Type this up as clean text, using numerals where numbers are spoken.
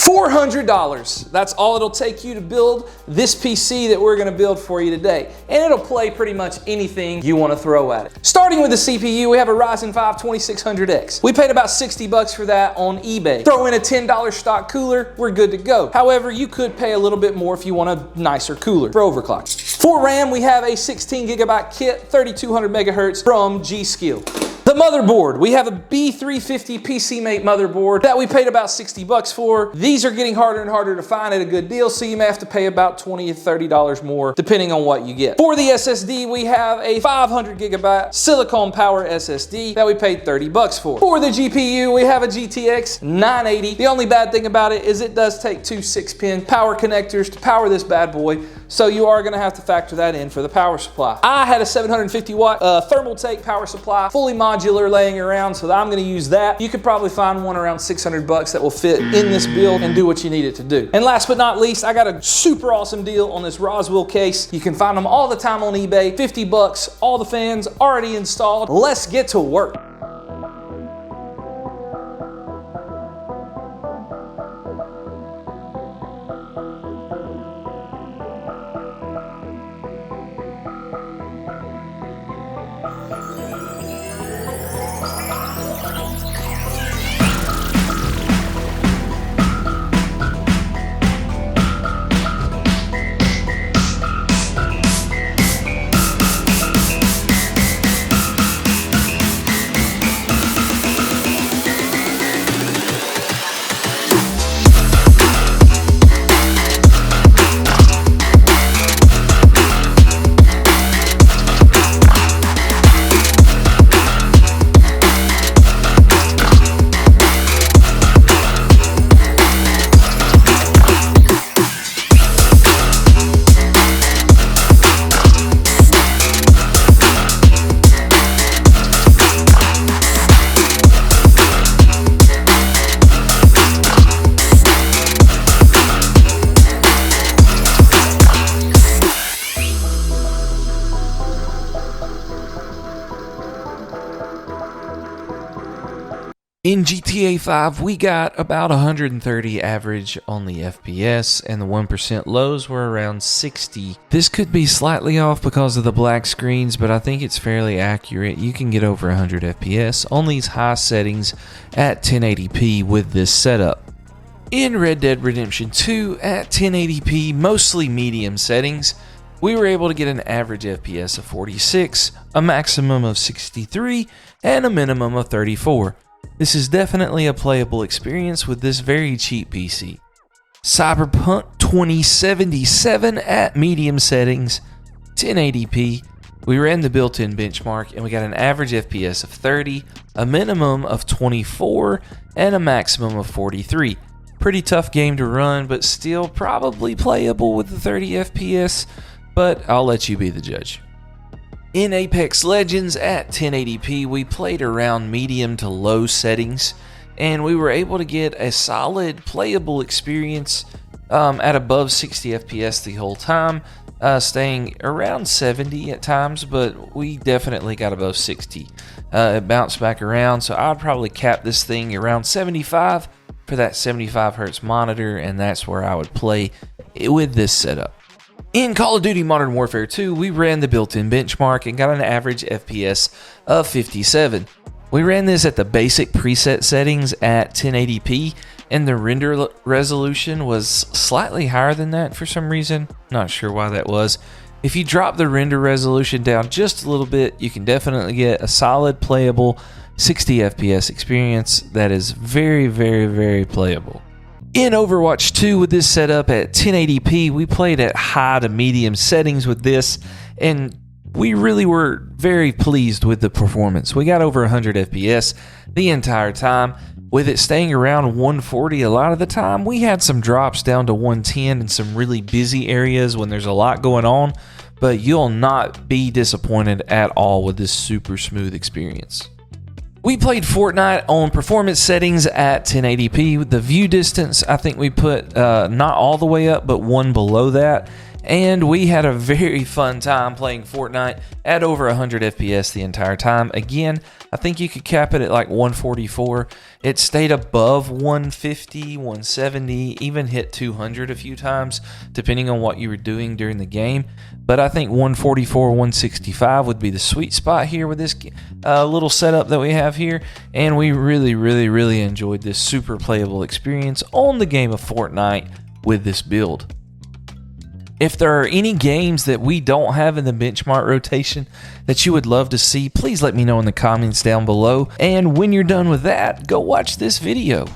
$400. That's all it'll take you to build this PC that we're gonna build for you today. And it'll play pretty much anything you wanna throw at it. Starting with the CPU, we have a Ryzen 2600x. We paid about 60 bucks for that on eBay. Throw in a $10 stock cooler, we're good to go. However, you could pay a little bit more if you want a nicer cooler for overclock. For RAM, we have a 16 gigabyte kit, 3200 megahertz from G.Skill. The motherboard, we have a B350 PCMate motherboard that we paid about 60 bucks for. These are getting harder and harder to find at a good deal, so you may have to pay about $20 to $30 more depending on what you get. For the SSD, we have a 500 gigabyte silicone power SSD that we paid 30 bucks for. For the GPU, we have a GTX 980. The only bad thing about it is it does take two 6-pin power connectors to power this bad boy, so you are gonna have to factor that in for the power supply. I had a 750 watt Thermaltake power supply, fully modular laying around, so I'm gonna use that. You could probably find one around 600 bucks that will fit in this build and do what you need it to do. And last but not least, I got a super awesome deal on this Roswell case. You can find them all the time on eBay, 50 bucks, all the fans already installed. Let's get to work. In GTA 5, we got about 130 average on the FPS, and the 1% lows were around 60. This could be slightly off because of the black screens, but I think it's fairly accurate. You can get over 100 FPS on these high settings at 1080p with this setup. In Red Dead Redemption 2 at 1080p, mostly medium settings, we were able to get an average FPS of 46, a maximum of 63, and a minimum of 34. This is definitely a playable experience with this very cheap PC. Cyberpunk 2077 at medium settings, 1080p. We ran the built-in benchmark and we got an average FPS of 30, a minimum of 24, and a maximum of 43. Pretty tough game to run, but still probably playable with the 30 FPS, but I'll let you be the judge. In Apex Legends at 1080p, we played around medium to low settings, and we were able to get a solid playable experience at above 60 FPS the whole time, staying around 70 at times, but we definitely got above 60. It bounced back around, so I'd probably cap this thing around 75 for that 75 hertz monitor, and that's where I would play with this setup. In Call of Duty Modern Warfare 2, we ran the built-in benchmark and got an average FPS of 57. We ran this at the basic preset settings at 1080p, and the render resolution was slightly higher than that for some reason. Not sure why that was. If you drop the render resolution down just a little bit, you can definitely get a solid playable 60 FPS experience that is very, very, very playable. In Overwatch 2 with this setup at 1080p, we played at high to medium settings with this, and we really were very pleased with the performance. We got over 100 FPS the entire time, with it staying around 140 a lot of the time. We had some drops down to 110 in some really busy areas when there's a lot going on, but you'll not be disappointed at all with this super smooth experience. We played Fortnite on performance settings at 1080p. The view distance, I think we put not all the way up, but one below that. and we had a very fun time playing Fortnite at over 100 FPS the entire time. Again, I think you could cap it at like 144. It stayed above 150, 170, even hit 200 a few times, depending on what you were doing during the game. But I think 144, 165 would be the sweet spot here with this little setup that we have here. And we really enjoyed this super playable experience on the game of Fortnite with this build. If there are any games that we don't have in the benchmark rotation that you would love to see, please let me know in the comments down below. And when you're done with that, go watch this video.